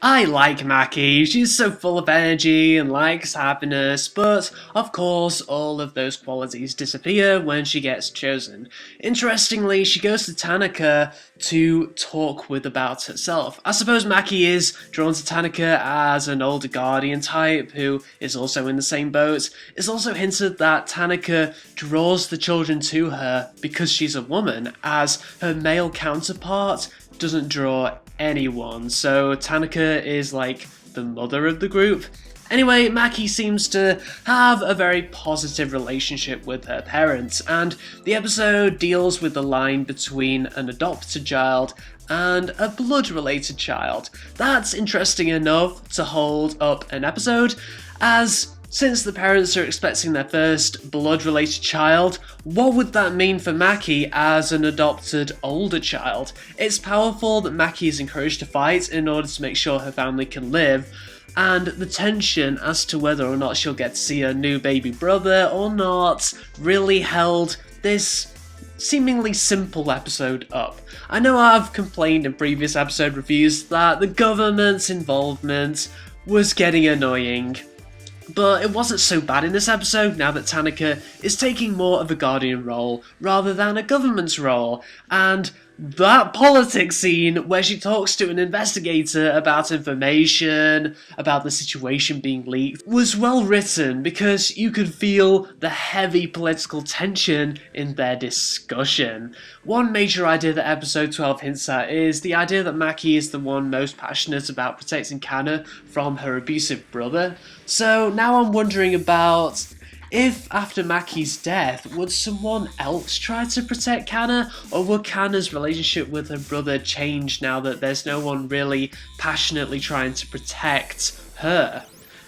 I like Maki, she's so full of energy and likes happiness, but of course all of those qualities disappear when she gets chosen. Interestingly, she goes to Tanaka to talk with about herself. I suppose Maki is drawn to Tanaka as an older guardian type who is also in the same boat. It's also hinted that Tanaka draws the children to her because she's a woman, as her male counterpart doesn't draw anyone, so Tanaka is like the mother of the group. Anyway, Maki seems to have a very positive relationship with her parents, and the episode deals with the line between an adopted child and a blood-related child. That's interesting enough to hold up an episode, as since the parents are expecting their first blood-related child, what would that mean for Maki as an adopted older child? It's powerful that Maki is encouraged to fight in order to make sure her family can live, and the tension as to whether or not she'll get to see her new baby brother or not really held this seemingly simple episode up. I know I've complained in previous episode reviews that the government's involvement was getting annoying, but it wasn't so bad in this episode now that Tanaka is taking more of a guardian role rather than a government's role, and that politics scene where she talks to an investigator about information, about the situation being leaked, was well written because you could feel the heavy political tension in their discussion. One major idea that episode 12 hints at is the idea that Maki is the one most passionate about protecting Kana from her abusive brother. So now I'm wondering about if, after Maki's death, would someone else try to protect Kana, or would Kana's relationship with her brother change now that there's no one really passionately trying to protect her?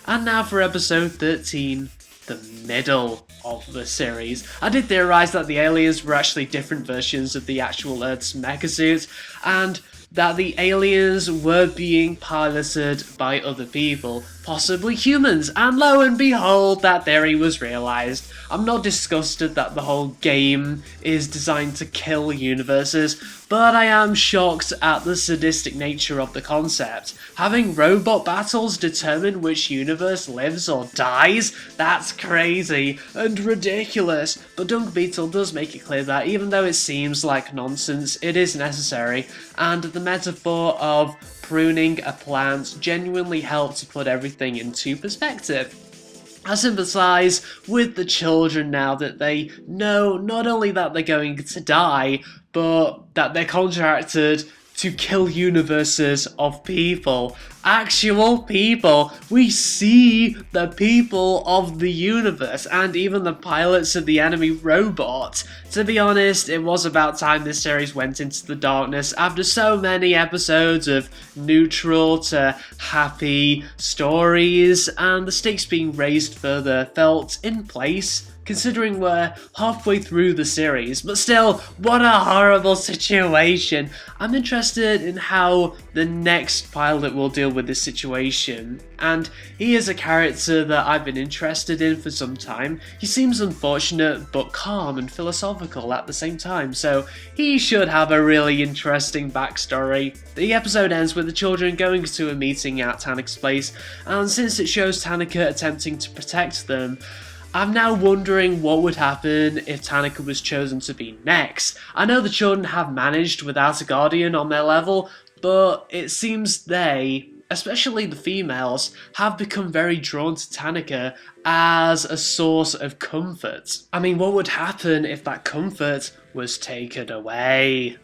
And now for episode 13, the middle of the series. I did theorise that the aliens were actually different versions of the actual Earth's mechasuit, and that the aliens were being piloted by other people, possibly humans, and lo and behold, that theory was realised. I'm not disgusted that the whole game is designed to kill universes, but I am shocked at the sadistic nature of the concept. Having robot battles determine which universe lives or dies? That's crazy and ridiculous, but Dung Beetle does make it clear that even though it seems like nonsense, it is necessary, and the metaphor of pruning a plant genuinely helped to put everything into perspective. I sympathise with the children now that they know not only that they're going to die, but that they're contracted to kill universes of people. Actual people. We see the people of the universe and even the pilots of the enemy robot. To be honest, it was about time this series went into the darkness after so many episodes of neutral to happy stories, and the stakes being raised further felt in place, considering we're halfway through the series. But still, what a horrible situation. I'm interested in how the next pilot will deal with this situation, and he is a character that I've been interested in for some time. He seems unfortunate but calm and philosophical at the same time, so he should have a really interesting backstory. The episode ends with the children going to a meeting at Tanaka's place, and since it shows Tanaka attempting to protect them, I'm now wondering what would happen if Tanaka was chosen to be next. I know the children have managed without a guardian on their level, but it seems they, especially the females, have become very drawn to Tanaka as a source of comfort. I mean, what would happen if that comfort was taken away?